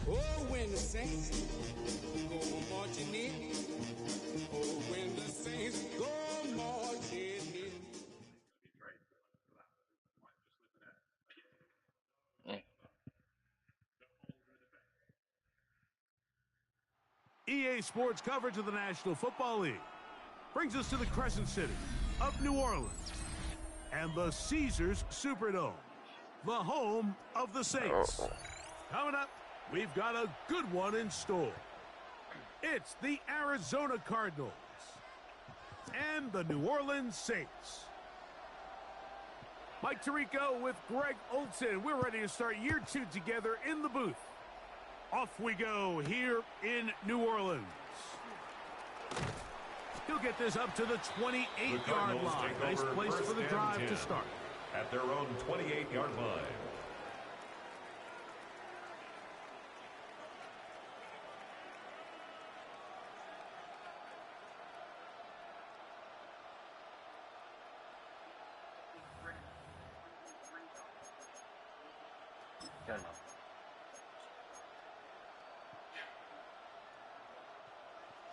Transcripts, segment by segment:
Oh, when the saints go marching in. Oh, when the saints go marching in. EA Sports coverage of the National Football League brings us to the Crescent City of New Orleans and the Caesars Superdome, the home of the Saints. Coming up, we've got a good one in store. It's the Arizona Cardinals and the New Orleans Saints. Mike Tirico with Greg Olson. We're ready to start year 2 together in the booth. Off we go here in New Orleans. He'll get this up to the 28-yard line. Nice place for the drive to start. At their own 28-yard line.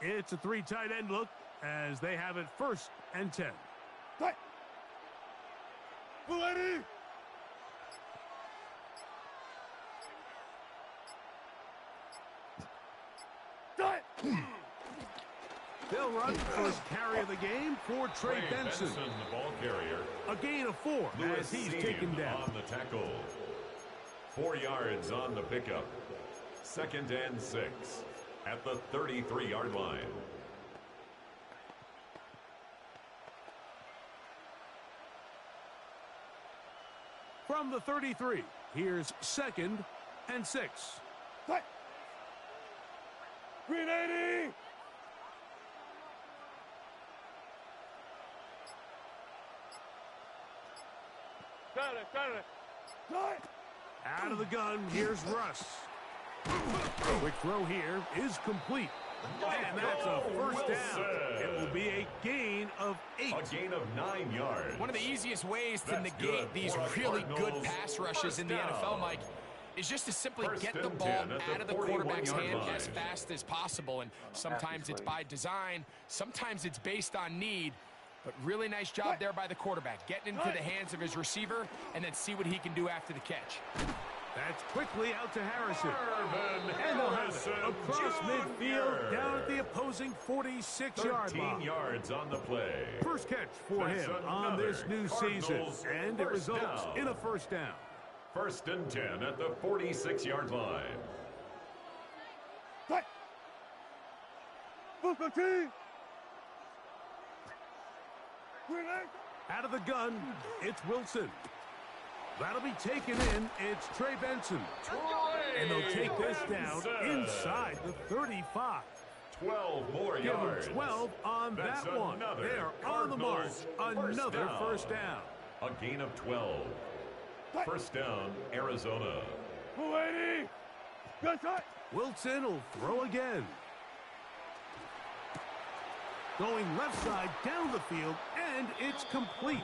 It's a 3 tight end look as they have it 1st and 10. They'll run first carry of the game for Trey Benson. The ball carrier. A gain of 4 as he's taken down. On the tackle. 4 yards on the pickup. 2nd and 6 at the 33-yard line. From the 33, here's 2nd and 6. 380! Got it! Out of the gun, here's Russ. Quick throw here is complete. And that's a 1st down. It will be a gain of 8. A gain of 9 yards. One of the easiest ways to negate these really good pass rushes in the NFL, Mike, is just to simply get the ball out of the quarterback's hand as fast as possible. And sometimes it's by design, sometimes it's based on need. But really nice job there by the quarterback, getting into the hands of his receiver and then see what he can do after the catch. That's quickly out to Harrison. And they'll have it across midfield down at the opposing 46-yard line. 13 yards on the play. First catch for him on this new season. And it results in a 1st down. 1st and 10 at the 46-yard line. Out of the gun, it's Wilson. That'll be taken in. It's Trey Benson. And they'll take this down inside the 35. 12 more yards. Give them 12 on that one. They're on the march. Another 1st down. A gain of 12. 1st down, Arizona. 280! Wilson will throw again. Going left side down the field, and it's complete.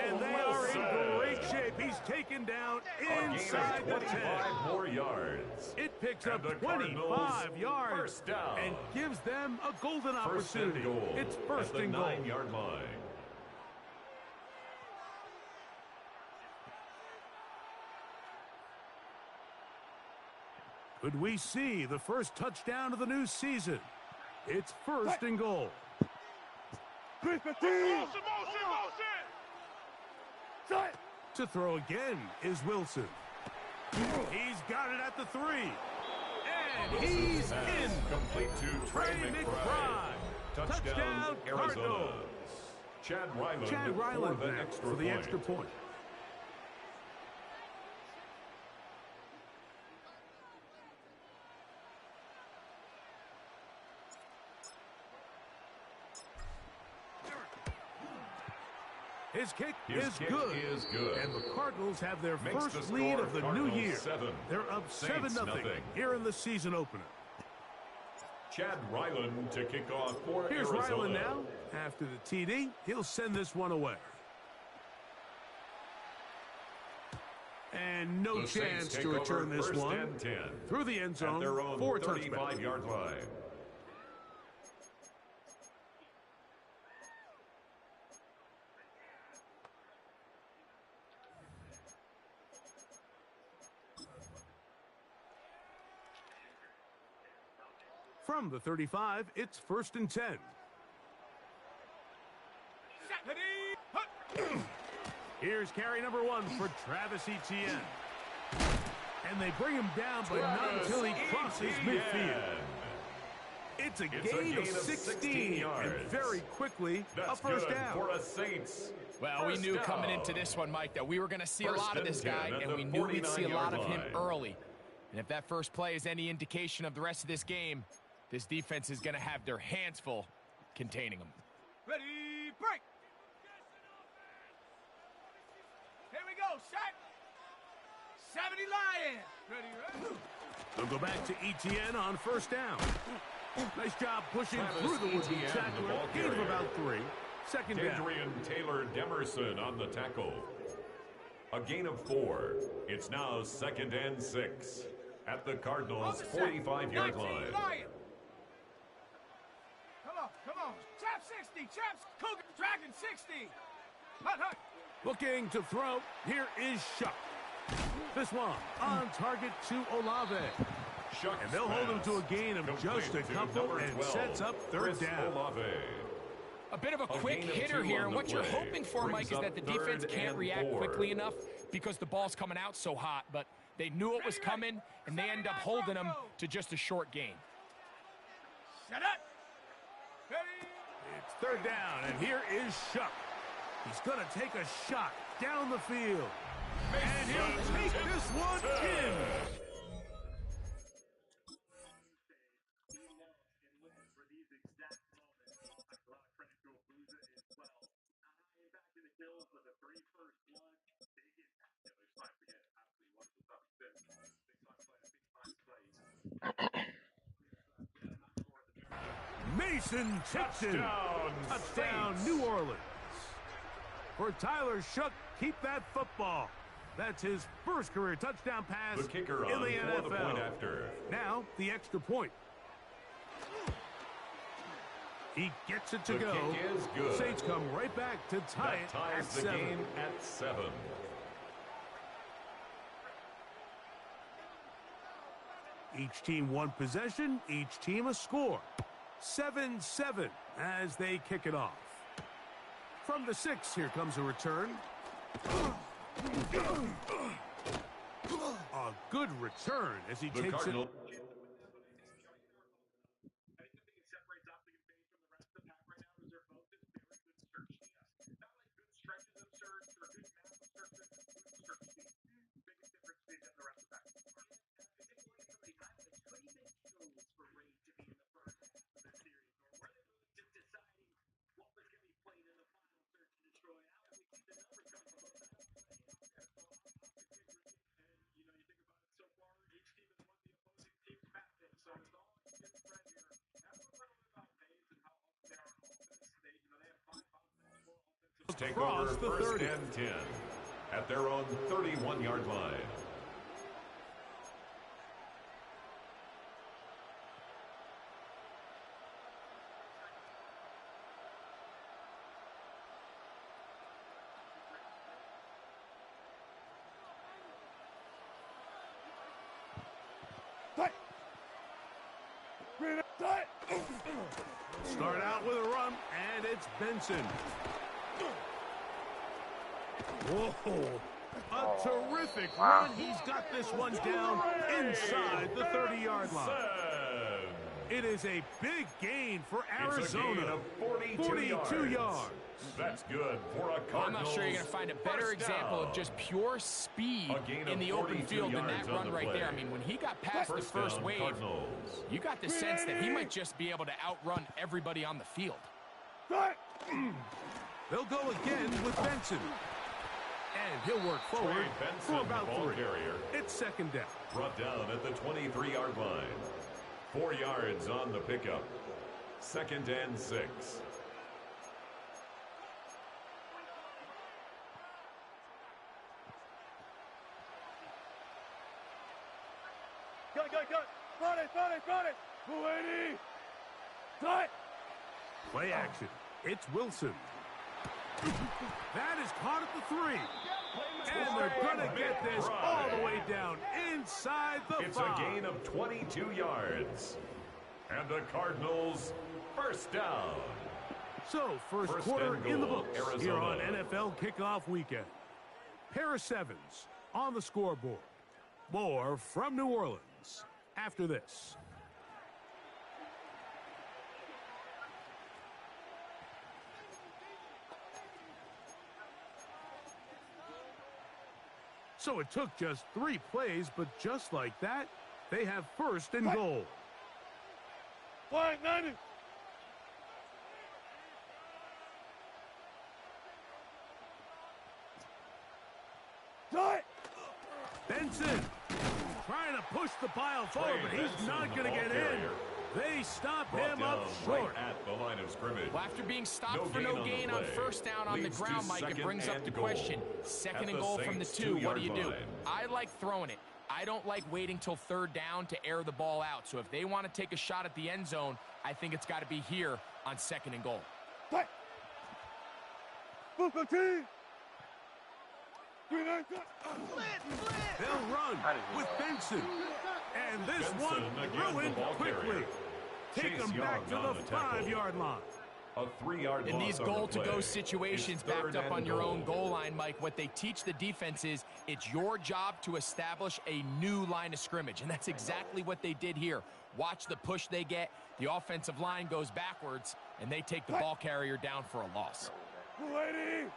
And they are in great shape. He's taken down inside the 10. more yards. It picks up 25 yards and gives them a golden opportunity. It's 1st and goal. 9-yard line. Could we see the first touchdown of the new season? It's 1st and goal. To throw again is Wilson. He's got it at the 3. And he's in. Complete to Trey McBride. Touchdown, Arizona. Chad Ryland for the extra point. His kick is good. And the Cardinals have their first lead of the new year. They're up 7-0 here in the season opener. Chad Ryland to kick off for Here's Arizona. Ryland now. After the TD, he'll send this one away. And And no The Saints chance take to return over this first one. and 10 Through the end zone at their own for a touchback. 35-yard line. From the 35, it's 1st and 10. Here's carry number 1 for Travis Etienne. And they bring him down, but not until he crosses midfield. It's a gain of 16 yards. and very quickly That's a first good down. for a Saints. Well, we knew coming into this one, Mike, that we were going to see a lot of this guy, and we knew we'd see a lot of him early. And if that first play is any indication of the rest of this game, this defense is going to have their hands full containing him. Ready, break. Here we go, set. 70 Lions. Ready. They'll go back to Etienne on first down. Nice job pushing through the would-be tackler. Gain of about 3. Second down. Adrian Taylor Demerson on the tackle. A gain of 4. It's now 2nd and 6 at the Cardinals' 45-yard line. Come on. Trap 60. Traps. Cougar. Dragon 60. Hut. Looking to throw. Here is Shuck. This one on target to Olave. And they'll hold him to a gain of just a couple and sets up third down. Olave. A bit of a quick hitter here, and what you're hoping for, Mike, is that the defense can't react quickly enough because the ball's coming out so hot, but they knew it was coming, and they end up holding them to just a short gain. Set up. Ready. It's third down, and here is Shuck. He's going to take a shot down the field. And he'll take this one in. Mason takes it. Touchdown, New Orleans. For Tyler Shuck, keep that football. That's his first career touchdown pass The kicker in on the for NFL. the point after. Now, the extra point. He gets it to The go. kick is good. Saints come right back to tie That it ties at the 7. game at 7. Each team one possession, each team a score. 7-7 as they kick it off. From the 6, here comes a return. A good return as he The takes Cardinal. it. Take over Across the first 30. and 10 at their own 31-yard line. Start out with a run, and it's Benson. Whoa, a terrific run. He's got this one down inside the 30-yard line. It is a big gain for Arizona. It's a gain of 42 yards. That's good for a Cardinals. I'm not sure you're going to find a better example of just pure speed in the open field than that run right there. I mean, when he got past the first wave, you got the sense that he might just be able to outrun everybody on the field. They'll go again with Benson. And he'll work forward for about 3. Carrier. It's second down. Brought down at the 23-yard line. 4 yards on the pickup. 2nd and 6. Cut. Front it. 280. Cut. Play action. It's Wilson. That is caught at the 3. And they're going to get this all the way down inside the 5. It's a gain of 22 yards. And the Cardinals first down. So, first quarter in the books here on NFL Kickoff Weekend. Pair of 7s on the scoreboard. More from New Orleans after this. So it took just 3 plays, but just like that, they have first and goal. Flag 90. Cut. Benson trying to push the pile forward, but he's not going to get in. They stop him up short. Right at the line of scrimmage. Well, after being stopped for no gain on first down on the ground, Mike, it brings up the question. Second and goal from the 2, what do you do? I like throwing it. I don't like waiting till third down to air the ball out. So if they want to take a shot at the end zone, I think it's got to be here on second and goal. Cut. Football team. They'll run with Benson. And this one ruined quickly. Take them back to the 5-yard line. A 3-yard In these goal-to-go play. situations backed up on your own goal line, Mike, what they teach the defense is it's your job to establish a new line of scrimmage, and that's exactly what they did here. Watch the push they get. The offensive line goes backwards, and they take the ball carrier down for a loss. 280.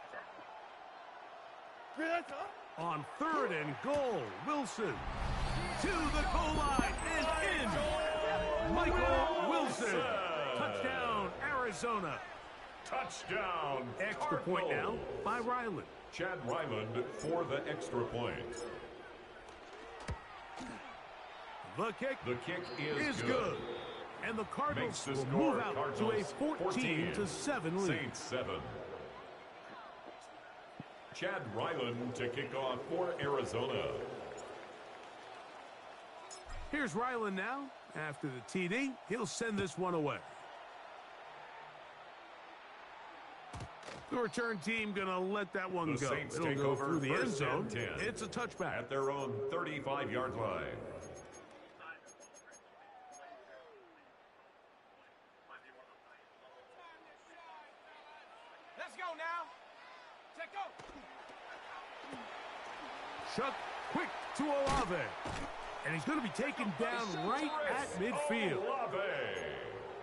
On third and goal, Wilson to the goal line and in. Michael Wilson. Touchdown, Arizona. Touchdown. Extra point now by Ryland. Chad Ryland for the extra point. The kick is good. And the Cardinals will move out to a 14-7 lead. Saints 7. Chad Ryland to kick off for Arizona. Here's Ryland now. After the TD, he'll send this one away. The return team going to let that one The go. Saints It'll take go over through the end first zone. and 10. It's a touchback. At their own 35-yard line. Let's go now. Check go. Chuck quick to Olave. And he's going to be taken down right at midfield. Olave.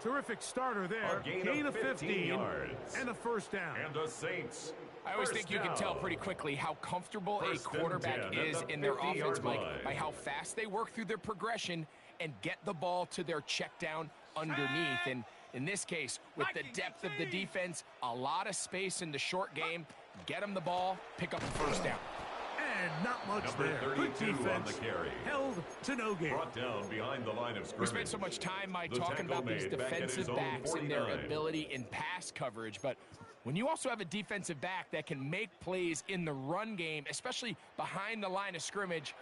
Terrific starter there. Gain of 15 yards. And a first down. And the Saints. I always think you can tell pretty quickly how comfortable a quarterback is in their offense, Mike, by how fast they work through their progression and get the ball to their check down underneath. And in this case, with the depth of the defense, a lot of space in the short game, get them the ball, pick up the first down. And not much Number there. 32 Good defense. on the carry. Held to no gain. Brought down behind the line of scrimmage. We spent so much time, Mike, talking about these defensive backs and their ability in pass coverage, but when you also have a defensive back that can make plays in the run game, especially behind the line of scrimmage,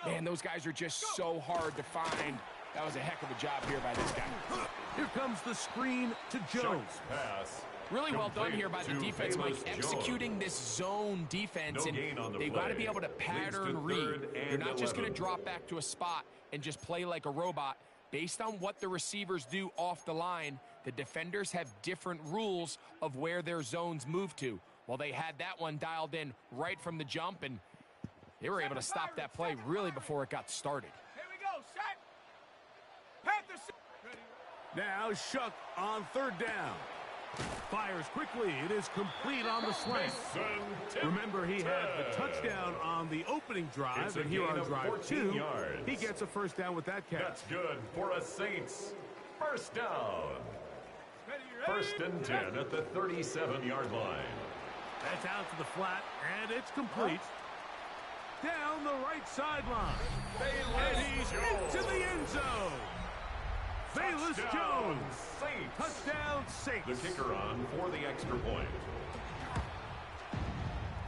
man, those guys are just so hard to find. That was a heck of a job here by this guy. Here comes the screen to Jones. Pass. Really well done here by the defense, Mike, executing this zone defense, and they've got to be able to pattern read. You're not just going to drop back to a spot and just play like a robot. Based on what the receivers do off the line, the defenders have different rules of where their zones move to. Well, they had that one dialed in right from the jump, and they were able to stop that play really before it got started. Here we go, set. Panthers. Now Shuck on third down. Fires quickly. It is complete on the slant. Remember, he had the touchdown on the opening drive, and here on drive 2, he gets a first down with that catch. That's good for a Saints first down. First and 10 at the 37-yard line. That's out to the flat, and it's complete. Down the right sideline. And he's into the end zone. Bayless Jones. Saints. Touchdown, Saints. The kicker on for the extra point.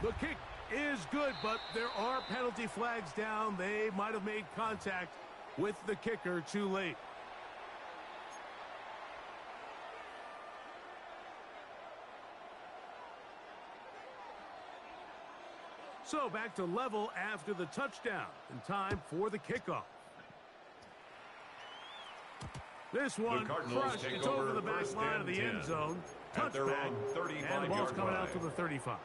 The kick is good, but there are penalty flags down. They might have made contact with the kicker too late. So back to level after the touchdown, and time for the kickoff. This one crushed. It's over the back line of the end zone. Touchback, and the ball's coming out to the 35.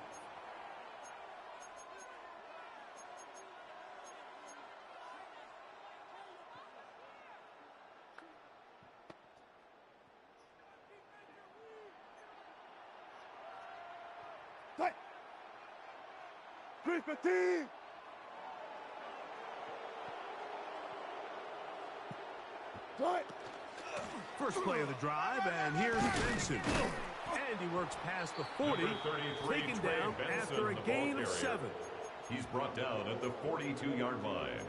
First play of the drive, and here's Benson. And he works past the 40, taken down after a gain of 7. He's brought down at the 42-yard line.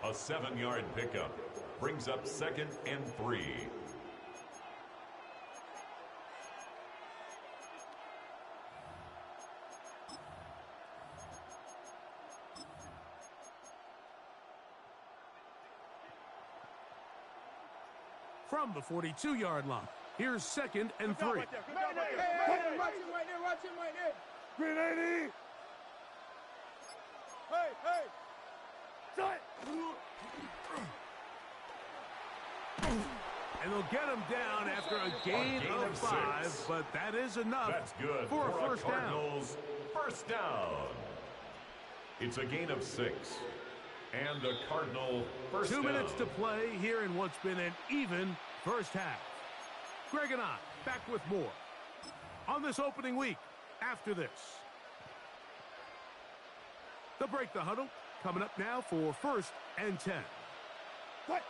A 7-yard pickup brings up 2nd and 3. From the 42-yard line, here's 2nd and 3. Hey, watch him right there. Green 80. Hey. And they'll get him down after a gain of 5, but that is enough. That's good for a first Cardinals first down. It's a gain of 6. And a Cardinal first down. 2 minutes to play here in what's been an even first half. Greg and I back with more on this opening week after this. The break the huddle coming up now for 1st and 10. Right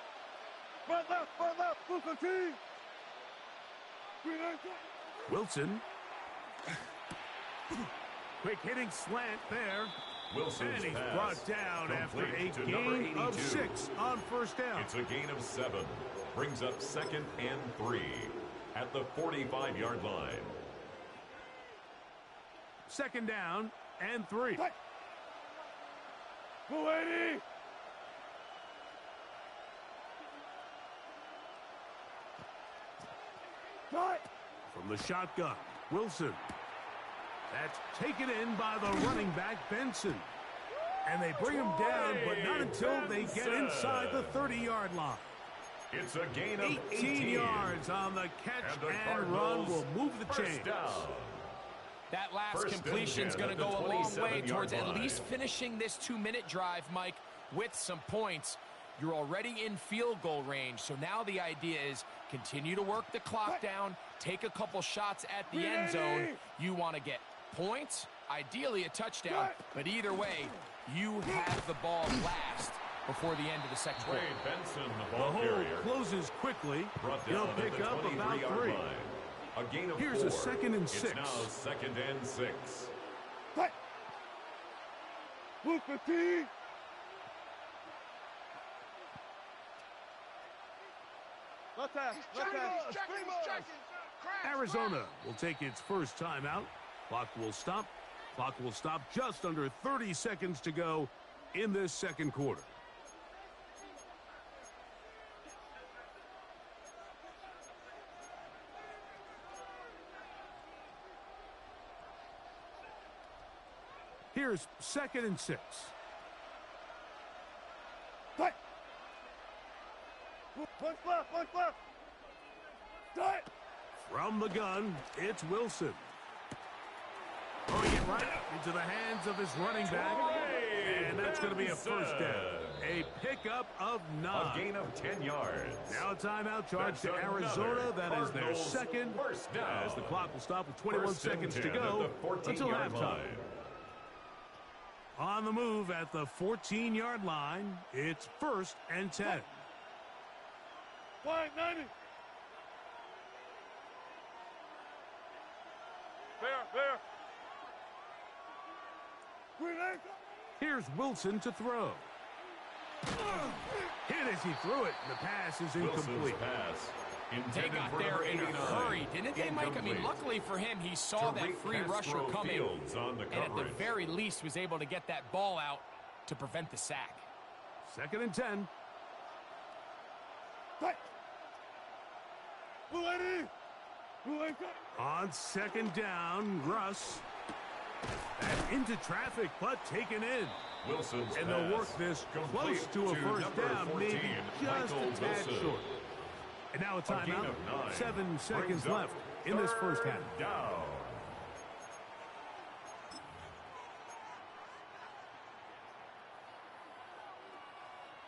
left, Booker T. Wilson. Quick hitting slant there. Wilson's and he's pass brought down after a gain of 6 on first down. It's a gain of 7. Brings up 2nd and 3 at the 45-yard line. 2nd down and 3. 280. From the shotgun, Wilson. That's taken in by the running back, Benson. And they bring him down, but not until they get inside the 30-yard line. It's a gain of 18 yards on the catch and run will move the chains. That last completion is going to go a long way towards at least finishing this 2-minute drive, Mike, with some points. You're already in field goal range, so now the idea is continue to work the clock down, take a couple shots at the end zone. You want to get points, ideally a touchdown, but either way, you have the ball last before the end of the second quarter. Benson, the hole closes quickly. He'll pick up about 3. A gain of 4. Here's a 2nd and 6. It's now 2nd and 6. Booker T. Arizona will take its first timeout. Clock will stop. Clock will stop just under 30 seconds to go in this second quarter. Here's 2nd and 6. One left. From the gun, it's Wilson. Throwing it right into the hands of his running back. And that's going to be a first down. A pickup of 9. A gain of 10 yards. Now a timeout charge to Arizona. That is their second. First down. As the clock will stop with 21 seconds to go until halftime. On the move at the 14-yard line, it's 1st and 10. 90. There. Here's Wilson to throw. Hit as he threw it. The pass is incomplete. They got there in a hurry, didn't they, Mike? I mean, luckily for him, he saw that free rusher coming, and at the very least was able to get that ball out to prevent the sack. 2nd and 10. On second down, Russ. And into traffic, but taken in. Wilson's And they'll work pass this complete close to a first number down, 14, maybe just Michael a tad Wilson. short. And now a A gain timeout. of 9. 7 seconds Brings up left in this first half. third down.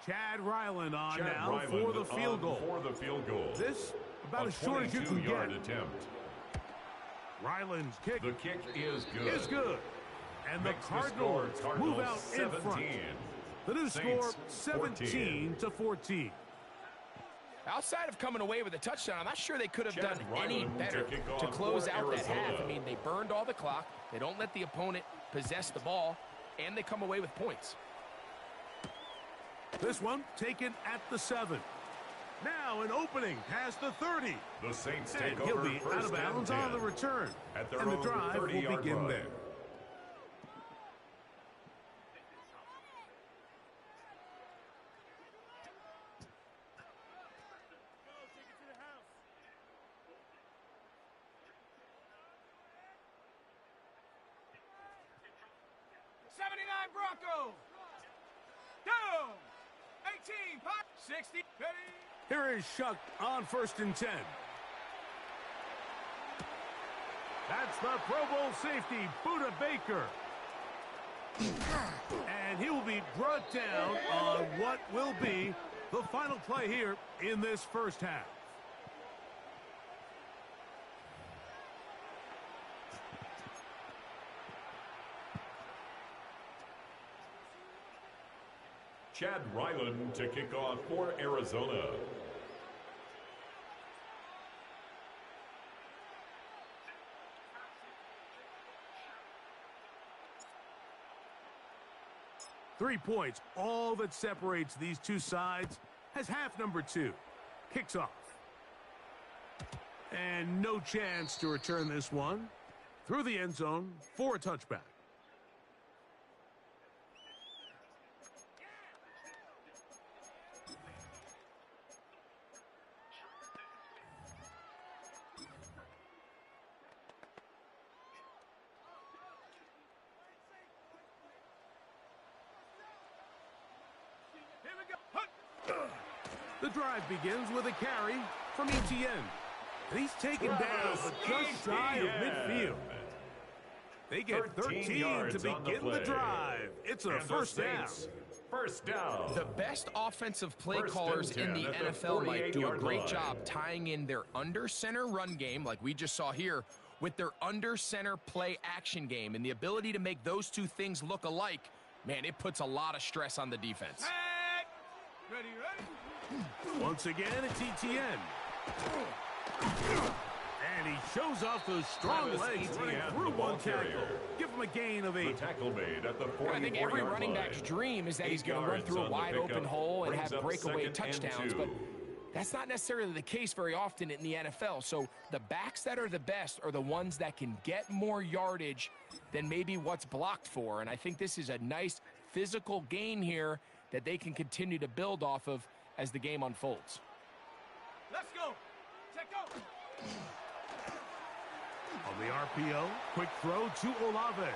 Chad Ryland on Chad now Ryland for the field goal. For the field goal. This about as short as you can 22-yard get. attempt. Ryland's kick The kick is good. is good. And the Makes the score Cardinals move out 17. in front. The new Saints, score, 17-14. Outside of coming away with a touchdown, I'm not sure they could have Chad done any Ryland better to kick to off close for out that Arizona. half. I mean, they burned all the clock. They don't let the opponent possess the ball, and they come away with points. This one taken at the 7. Now an opening past the 30. The Saints And take he'll over be out first of bounds and 10 on the return. at their And the own drive will 30-yard begin line. there. Broncos. Down. 18. 60. Here is Shuck on 1st and 10. That's the Pro Bowl safety, Buda Baker. And he will be brought down on what will be the final play here in this first half. Chad Ryland to kick off for Arizona. Three points, all that separates these two sides, has half number 2. Kicks off. And no chance to return this one. Through the end zone for a touchback. The drive begins with a carry from Etienne. And he's taken down, but just shy of midfield. They get 13 to begin the drive. It's a first down. First down. The best offensive play First and callers in 10 the at the NFL might do a 48-yard great line. job tying in their under center run game, like we just saw here, with their under center play action game. And the ability to make those two things look alike, man, it puts a lot of stress on the defense. Ready. Once again, it's Etienne. And he shows off those strong Travis legs running Etienne, through the ball one tackle. carrier. Give him a gain of The 8. tackle made at the 44-yard I think every running back's line. dream is that he's 8 going to run yards through a on the wide open pickup. hole and Brings have up breakaway 2nd and touchdowns, 2. but that's not necessarily the case very often in the NFL. So the backs that are the best are the ones that can get more yardage than maybe what's blocked for. And I think this is a nice physical gain here that they can continue to build off of as the game unfolds. Let's go. Check go. On the RPO, quick throw to Olave.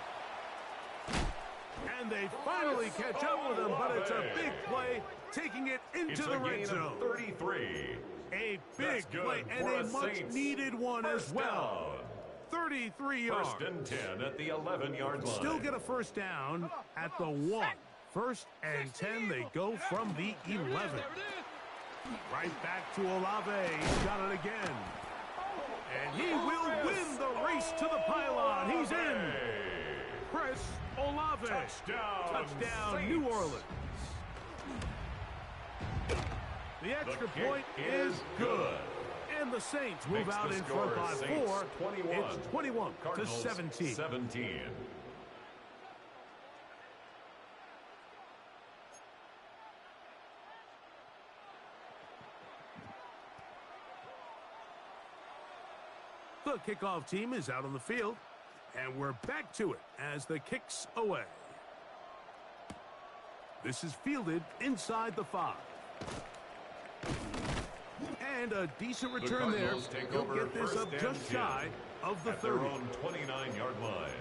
And they finally catch up with him, but it's a big play, taking it into It's the a red gain zone. of 33. A That's big good play and for a the much Saints. needed one as First well. down. 33 yards. First and 10 at the 11-yard line. Still get a first down at the 1. First and 10, they go from the 11. Right back to Olave. He's got it again. And he will win the race to the pylon. He's in. Chris Olave. Touchdown, New Orleans. The extra point is good. And the Saints move out in front by 4. 21. It's 21 Cardinals to 17. 17. The kickoff team is out on the field, and we're back to it as the kick's away. This is fielded inside the 5. And a decent return there. He'll get this up just shy of the 30. Their own 29-yard line.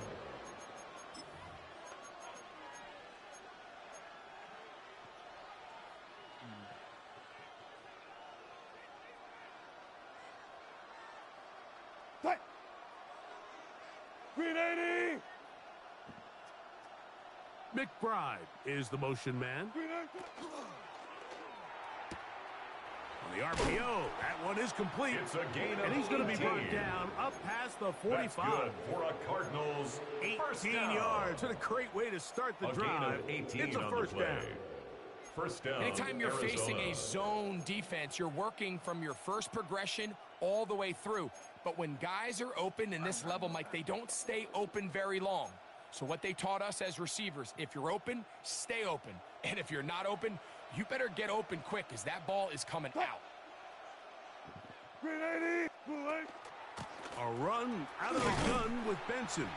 McBride is the motion man. On the RPO, that one is complete. It's a gain of and he's going to be 18. brought down up past the 45. That's good for a Cardinals 18 yards. What a great way to start the drive. It's a first down. First down. Anytime you're Arizona. facing a zone defense, you're working from your first progression all the way through. But when guys are open in this level, Mike, they don't stay open very long. So what they taught us as receivers, if you're open, stay open. And if you're not open, you better get open quick because that ball is coming out. A run out of the gun with Benson.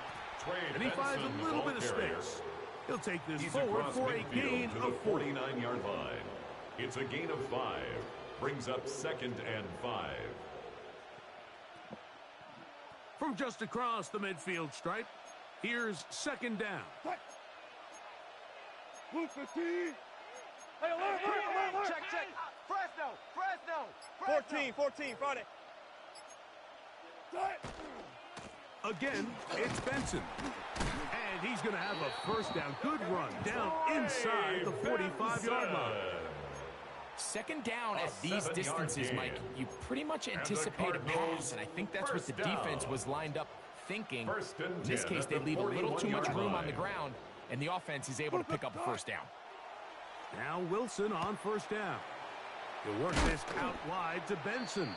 And he finds a little bit of space. He'll take this forward for a gain to the of 4. 49-yard line. It's a gain of 5. Brings up 2nd and 5. From just across the midfield stripe, here's 2nd down. Check. Fresno. 14, Friday. Again, it's Benson. And he's going to have a first down. Good run down inside the 45-yard line. 2nd down at these distances, Mike, you pretty much anticipate a pass, and I think that's what the defense was lined up thinking. In this case, they leave a little too much room on the ground, and the offense is able to pick up a first down. Now Wilson on first down. He'll work this out wide to Benson.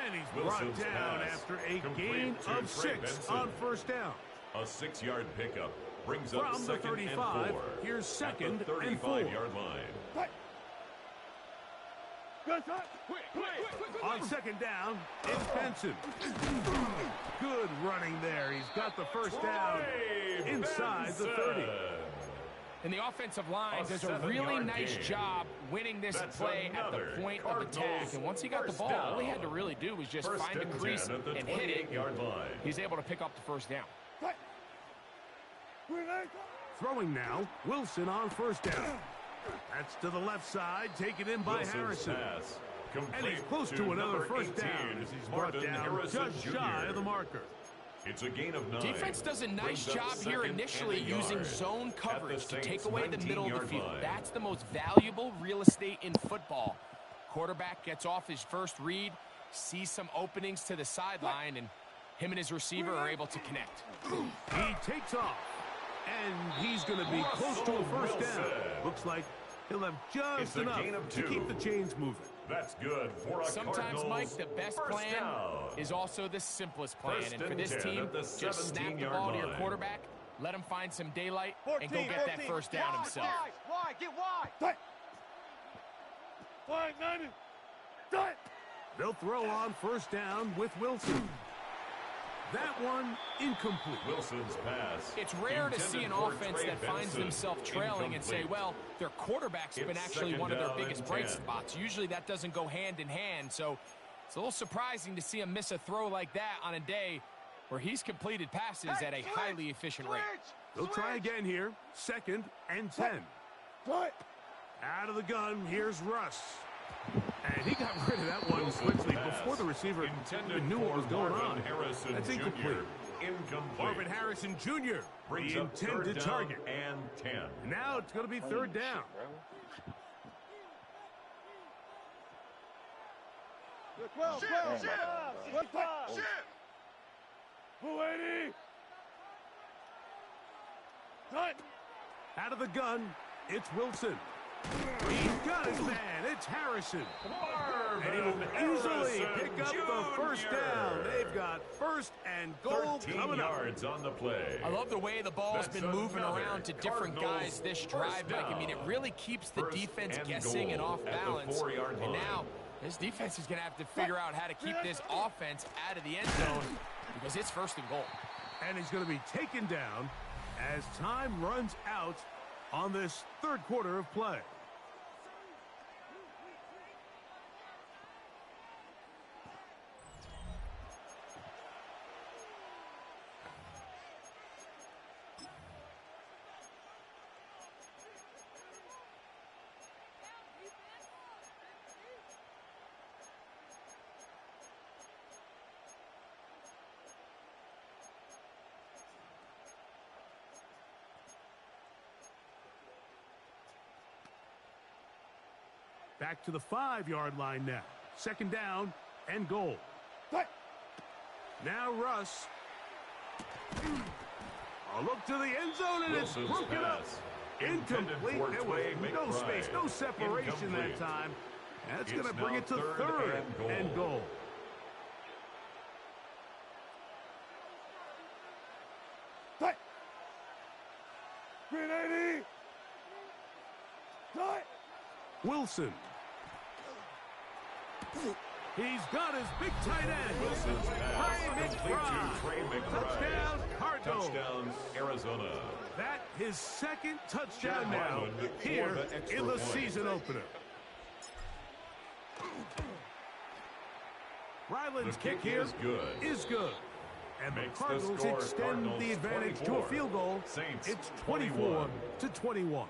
And he's brought down after a gain of 6 on first down. A 6-yard pickup brings up From the 2nd 35, and 4. here's 2nd and 4. 35-yard line. On 2nd down, it's Benson. Good running there. He's got the first down inside the 30. And the offensive line does a really nice job winning this play at the point of attack. And once he got the ball, all he had to really do was just find a crease and hit it. He's able to pick up the first down. Throwing now, Wilson on first down. That's to the left side, taken in by Harrison. And he's close to another first down as he's brought down just shy of the marker. It's a gain of 9. Defense does a nice job here initially using zone coverage to take away the middle of the field. That's the most valuable real estate in football. Quarterback gets off his first read, sees some openings to the sideline, and him and his receiver are able to connect. He takes off, and he's going to be close to a first down. Looks like he'll have just enough to keep the chains moving. That's good for a Sometimes, Cardinals Mike, the best plan is also the simplest plan. And for this team, just snap the ball to your quarterback, let him find some daylight, and go get that first down himself. Wide, get wide. Wide, 90. They'll throw on first down with Wilson. That one incomplete. Wilson's pass. It's rare to see an offense that finds themselves trailing and say, well, their quarterback's been actually one of their biggest bright spots. Usually that doesn't go hand in hand, so it's a little surprising to see him miss a throw like that on a day where he's completed passes at a highly efficient rate. They'll try again here. 2nd and 10. Out of the gun, here's Russ. And he got rid of that one quickly before the receiver even knew what was going on. That's incomplete. Marvin Harrison Jr., the intended target. And 10. Now it's going to be 3rd down. Out of the gun, it's Wilson. He's got his man. It's Harrison. And he will easily pick up the first down. They've got 1st and goal coming up. 13 yards on the play. I love the way the ball's been moving around to different guys this drive, Mike. I mean, it really keeps the defense guessing and off balance. And now this defense is going to have to figure out how to keep this offense out of the end zone because it's 1st and goal. And he's going to be taken down as time runs out on this 3rd quarter of play. Back to the 5-yard line now. Second down and goal. Now Russ. A look to the end zone, and Wilson's it's broken up. Incomplete. There was no space, no separation that time. That's going to bring it to third and goal. Wilson. He's got his big tight end. Wilson's pass complete to Trey McBride. Touchdown, Cardinals. Touchdown, Arizona. That his second touchdown now here in the season opener. Ryland's kick here is good. And the Cardinals extend the advantage to a field goal. It's 24-21.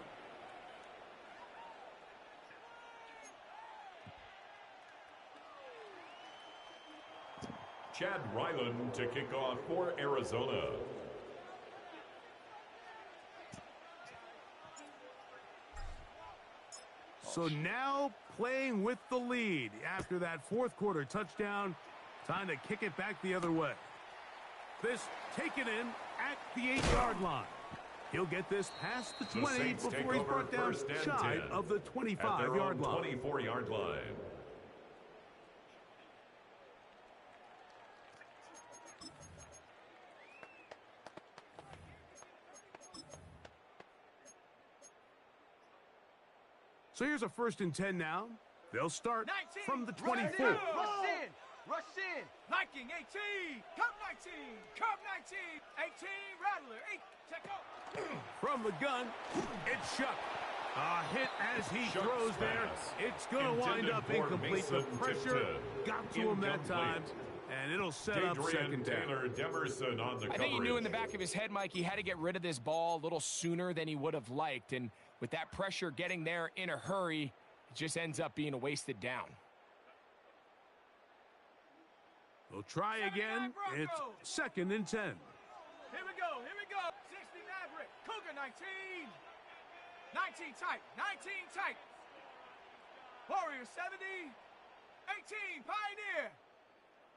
Chad Ryland to kick off for Arizona. So now playing with the lead after that fourth quarter touchdown. Time to kick it back the other way. This taken in at the 8-yard line. He'll get this past the 20 before he's brought down shy of the 25-yard line. 24-yard line. So here's a 1st and 10 now. They'll start 19, from the 24. Rush in. Rush in. Liking 18. Cup 19. Cup 19. 18. Rattler. 8. Check out. From the gun, it's Shuck. A hit as he throws there. It's going to wind up incomplete. The pressure got to him that time, and it'll set up second down. I think he knew in the back of his head, Mike, he had to get rid of this ball a little sooner than he would have liked, and with that pressure getting there in a hurry, it just ends up being a wasted down. We'll try again. It's 2nd and 10. Here we go. Here we go. 60 Maverick. Cougar 19. 19 tight. 19 tight. Warrior 70. 18 Pioneer.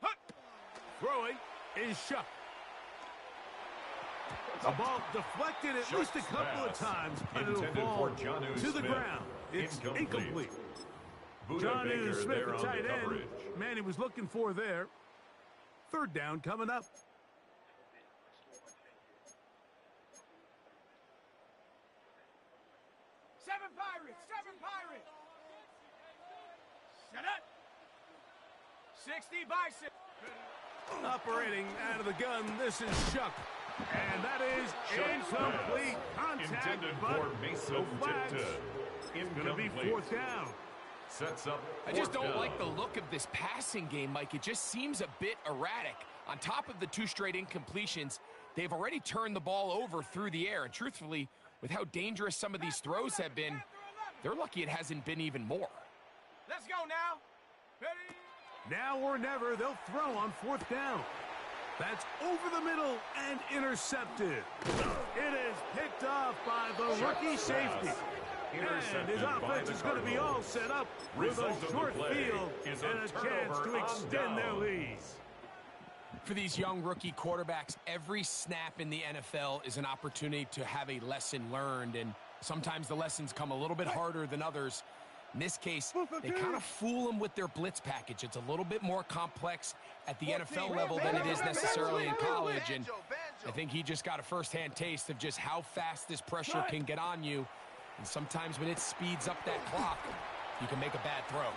Hut. Throwing is Shuck. The ball deflected at least a couple of times, but it'll fall to the ground. It's incomplete. Jonnu Smith, the tight end. Man, he was looking for there. 3rd down coming up. Seven Pirates. Shut up. 60 Bison. Operating out of the gun, this is Shuck. And that is incomplete contact, intended but for Mason Tipton. It's going to be 4th down. Sets up. I just don't like the look of this passing game, Mike. It just seems a bit erratic. On top of the 2 straight incompletions, they've already turned the ball over through the air. And truthfully, with how dangerous some of these throws have been, they're lucky it hasn't been even more. Let's go now. Ready? Now or never, they'll throw on 4th down. That's over the middle and intercepted. It is picked off by the rookie safety. And his offense is going to be all set up with a short field and a chance to extend their lead. For these young rookie quarterbacks, every snap in the NFL is an opportunity to have a lesson learned, and sometimes the lessons come a little bit harder than others. In this case, they kind of fool them with their blitz package. It's a little bit more complex at the NFL level than it is necessarily in college, and I think he just got a first-hand taste of just how fast this pressure can get on you, and sometimes when it speeds up that clock, you can make a bad throw.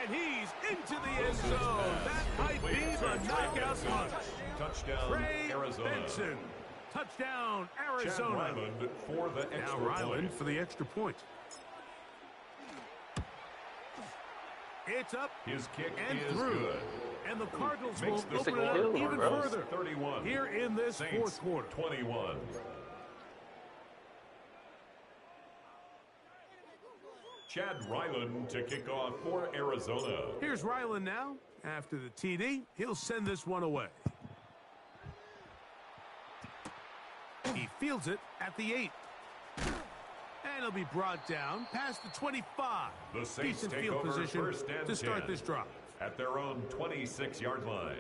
And he's into the end zone. That might be the knockout punch. Touchdown, Trey Arizona. Benson. Touchdown, Arizona. Ryland for the extra now Ryland point. for the extra point. It's up His kick and is through. good. And the Cardinals Makes will the open it up score. even Cardinals further 31. here in this Saints, fourth quarter. 21. Chad Ryland to kick off for Arizona. Here's Ryland now. After the TD, he'll send this one away. He fields it at the 8. And they'll be brought down past the 25. The Saints Decent take field over position first and to start 10 this drive. at their own 26-yard line.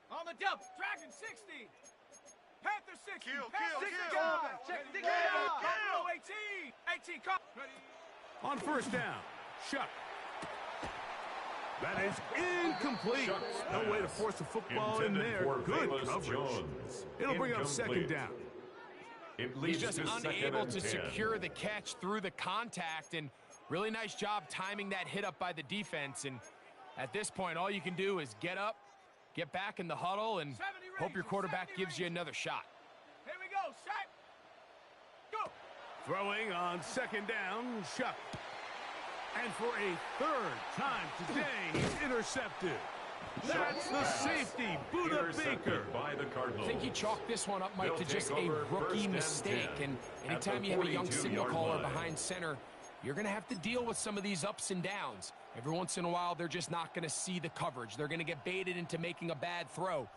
On the double, Dragon 60. Panther 60. Kill. Check the down. Buffalo 18. 18 call. Ready. On first down, Shuck. That is incomplete. No way to force the football in there. Good coverage. It'll bring up second down. He's just unable to secure the catch through the contact, and really nice job timing that hit up by the defense. And at this point, all you can do is get up, get back in the huddle, and hope your quarterback gives you another shot. Here we go, set, go. Throwing on second down, Shuck. And for a third time today, he's intercepted. That's the safety, Buda Baker. By the Cardinals. I think he chalked this one up, Mike, to just a rookie mistake. And anytime you have a young signal caller behind center, you're going to have to deal with some of these ups and downs. Every once in a while, they're just not going to see the coverage. They're going to get baited into making a bad throw.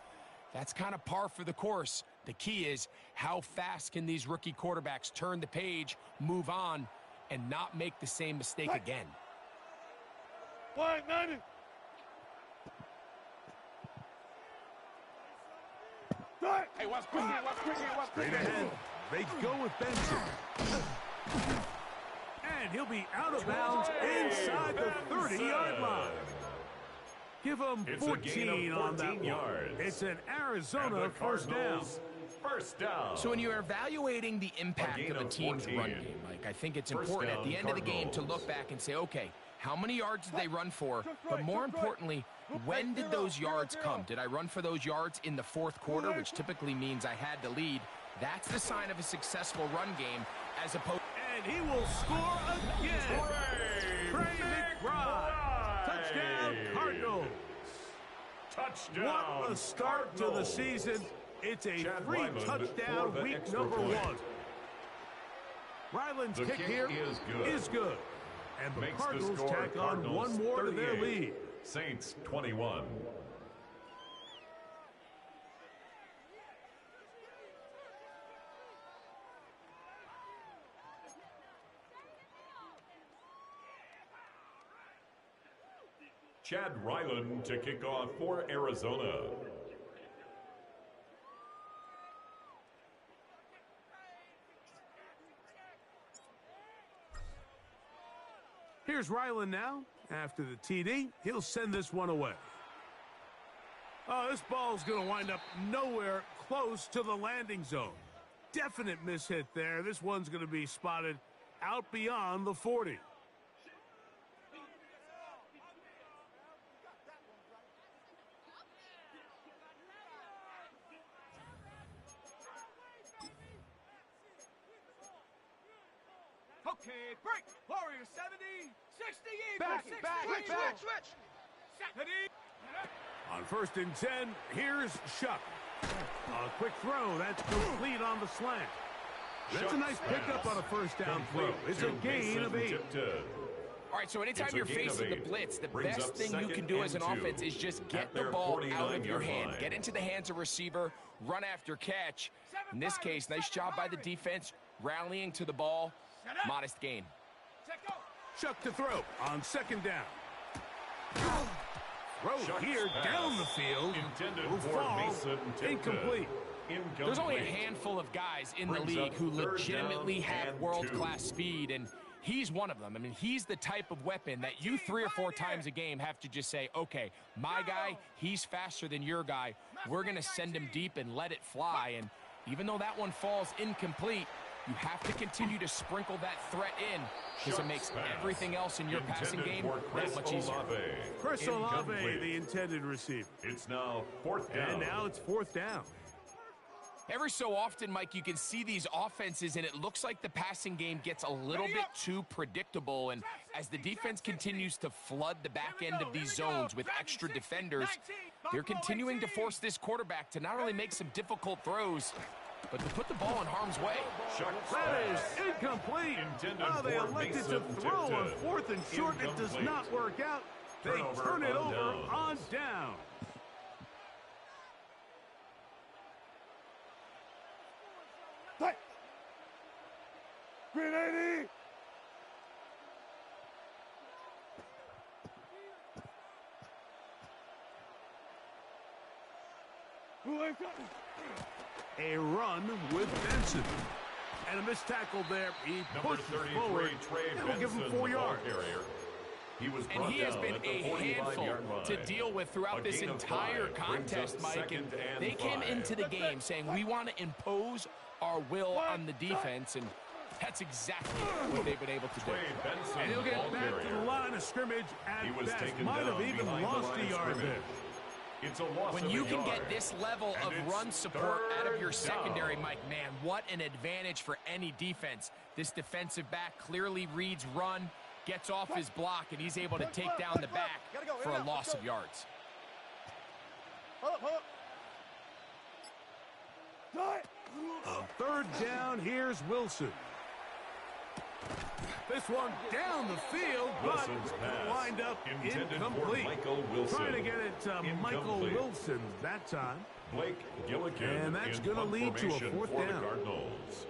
That's kind of par for the course. The key is how fast can these rookie quarterbacks turn the page, move on, and not make the same mistake again. Hey, what's quick? Straight ahead, they go with Benson. And he'll be out of bounds inside the 30-yard line. Give him 14 on that one. It's an Arizona first down. So when you're evaluating the impact of a team's run game, Mike, I think it's important at the end of the game to look back and say, okay, how many yards did they run for? But more importantly, when did those yards come? Did I run for those yards in the fourth quarter, which typically means I had the lead? That's the sign of a successful run game, as opposed. And he will score again. Trey McBride. Touchdown, Cardinals. Touchdown. What a start to the season. It's a free touchdown week number 1. Ryland's kick here is good. And the Cardinals tack on one more to their lead. Saints 21. Chad Ryland to kick off for Arizona. Here's Ryland now. After the TD, he'll send this one away. Oh, this ball's going to wind up nowhere close to the landing zone. Definite mishit there. This one's going to be spotted out beyond the 40. Okay, break. Warrior 70, 60, Back. switch. Set. On first and 10, here's Shuck. A quick throw. That's complete on the slant. That's a nice pickup on a first down throw. It's a gain of 8. All right, so anytime you're facing the blitz, the best thing you can do as an offense is just get the ball out of your hand. Get into the hands of receiver, run after catch. In this case, nice job by the defense, rallying to the ball. Modest gain. Shuck to throw on second down. Throw here down the field. Will fall. Incomplete. There's only a handful of guys in the league who legitimately have world-class speed, and he's one of them. I mean, he's the type of weapon that you 3 or 4 times a game have to just say, okay, my guy, he's faster than your guy. We're going to send him deep and let it fly. And even though that one falls incomplete, you have to continue to sprinkle that threat in because it makes everything else in your passing game that much easier. Chris Olave, the intended receiver. It's now 4th down. And now it's 4th down. Every so often, Mike, you can see these offenses, and it looks like the passing game gets a little bit too predictable. And as the defense continues to flood the back end of these zones with extra defenders, they're continuing to force this quarterback to not only make some difficult throws, but to put the ball in harm's way. That is incomplete. They elected to throw on 4th and short. It does not work out. They turn it over on down. Green 80. A run with Benson. And a missed tackle there. He pushes forward. It'll give him 4 yards. And he has been a handful to deal with throughout this entire contest, Mike. And they came into the game saying, we want to impose our will on the defense, and that's exactly what they've been able to do. And he'll get back to the line of scrimmage at best. Might have even lost a yard there. It's a loss when you can get this level of run support out of your secondary, Mike, man, what an advantage for any defense. This defensive back clearly reads run, gets off his block, and he's able to take down the back for a loss of yards. On 3rd down, here's Wilson. This one down the field, but lined up incomplete. Trying to get it to Michael Wilson that time. Blake Gilligan, and that's going to lead to a 4th down. Cardinals.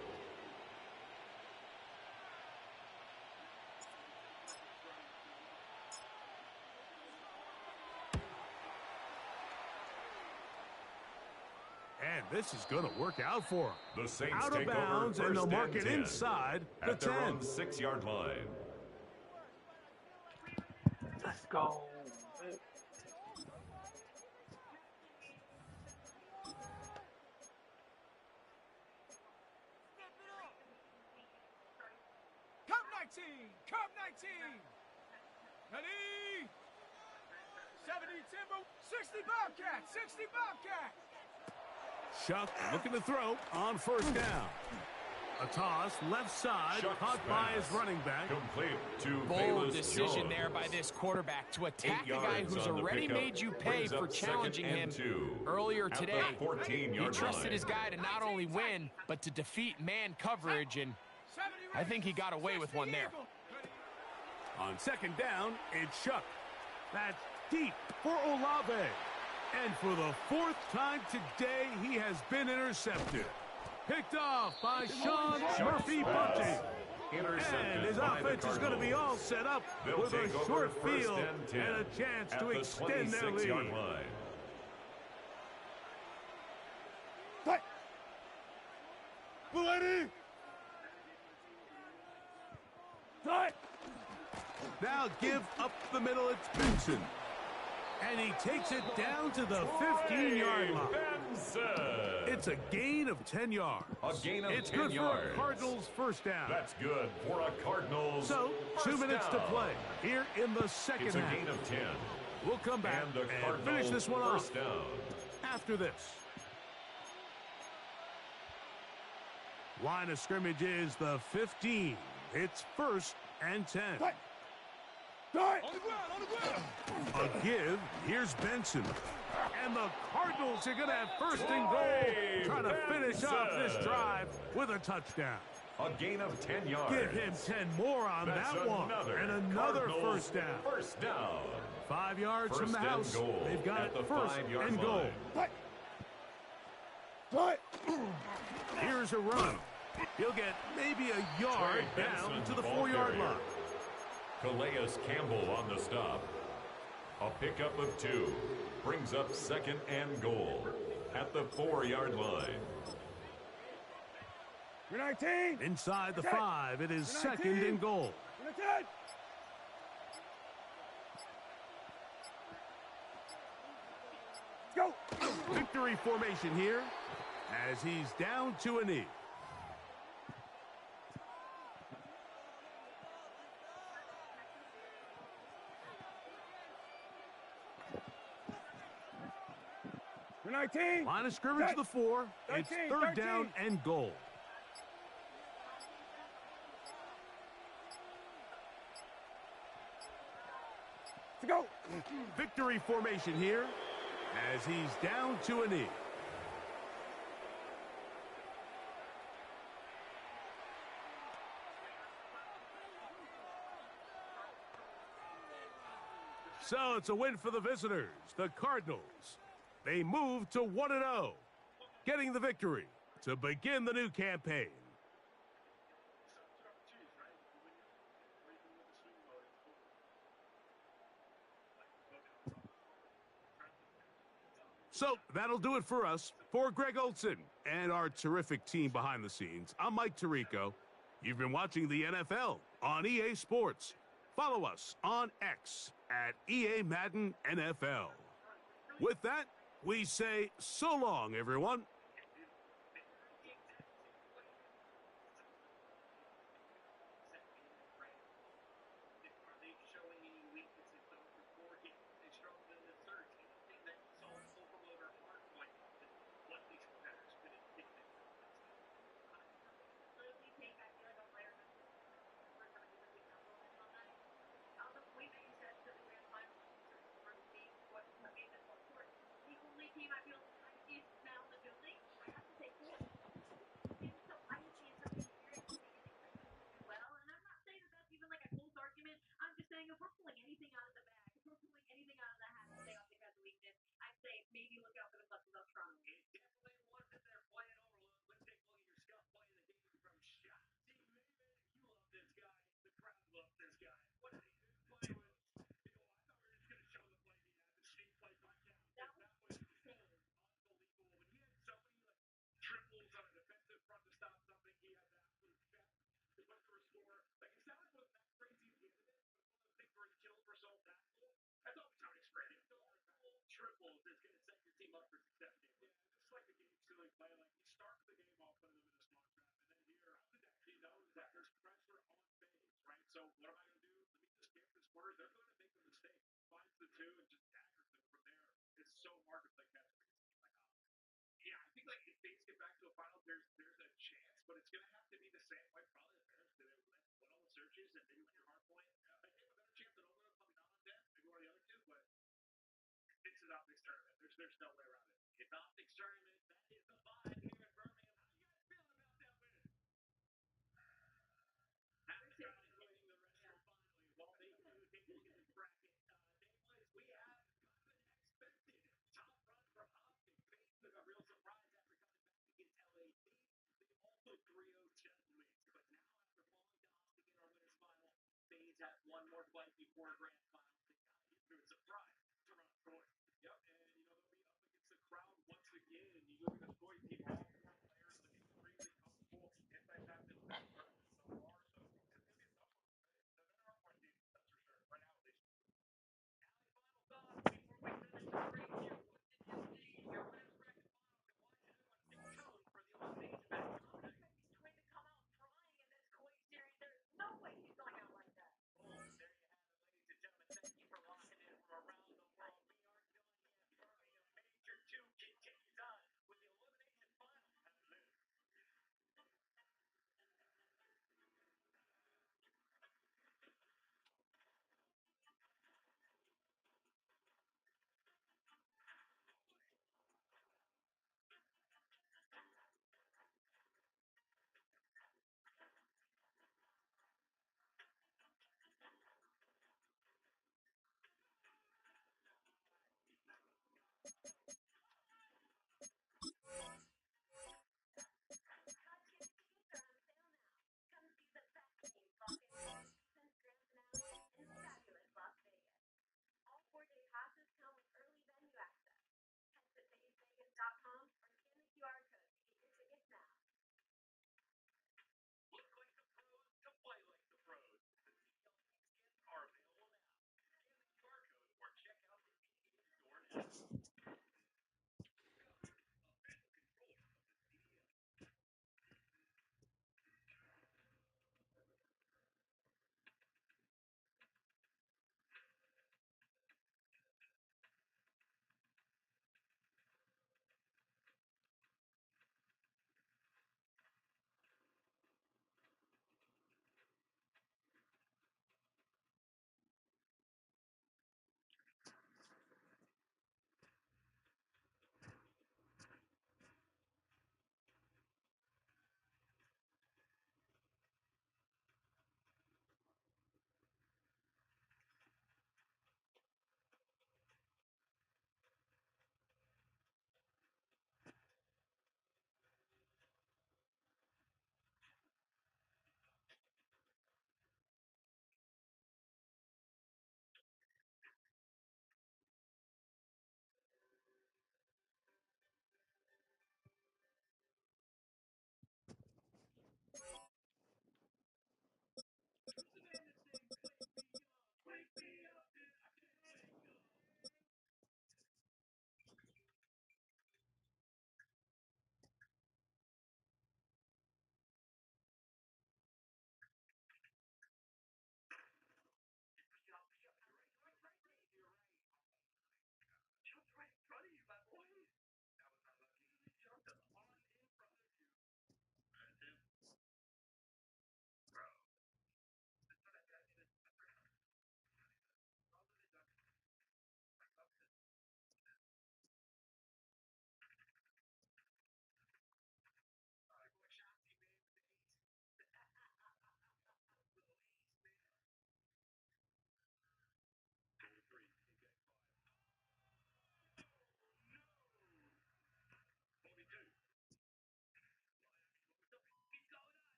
And this is going to work out for him. The Saints out of bounds, and they'll mark it inside the 10. Their own 6-yard line. Let's go. Cup 19, Cup 19. Ready? 70 Timber, 60 Bobcat, 60 Bobcat. Shuck looking to throw on 1st down. A toss, left side, caught by his running back. Complete to bold decision there by this quarterback to attack a guy who's already made you pay for challenging him earlier today. He trusted his guy to not only win, but to defeat man coverage, and I think he got away with one there. On 2nd down, it's Shuck. That's deep for Olave. And for the 4th time today, he has been intercepted. Picked off by Sean Murphy-Bunting. And his offense is going to be all set up with a short field and a chance to extend their lead. Now give up the middle, it's Benson. And he takes it down to the 15-yard line. It's a gain of 10 yards. A gain of 10 yards. It's good for a Cardinals 1st down. That's good for a Cardinals. So, 2 minutes to play here in the 2nd half. It's a gain of 10. We'll come back and finish this one off after this. Line of scrimmage is the 15. It's 1st and 10. A give. Here's Benson. And the Cardinals are going to have 1st and goal. Trying to finish off this drive with a touchdown. A gain of 10 yards. Give him 10 more on that one. And another Cardinals 1st down. 1st down. 5 yards from the house. They've got the 1st and goal. Here's a run. He'll get maybe a yard down to the 4-yard line. Calais Campbell on the stop. A pickup of 2. Brings up 2nd and goal at the 4-yard line. 19. Inside the 5, it is 2nd and goal. 19. Let's go. Victory formation here as he's down to a knee. You're 19. Line of scrimmage to the 4. It's 3rd down and goal. To go. Victory formation here as he's down to a knee. So it's a win for the visitors, the Cardinals. They move to 1-0, getting the victory to begin the new campaign. So that'll do it for us. For Greg Olson and our terrific team behind the scenes, I'm Mike Tirico. You've been watching the NFL on EA Sports. Follow us on X at EA Madden NFL. With that, we say so long, everyone.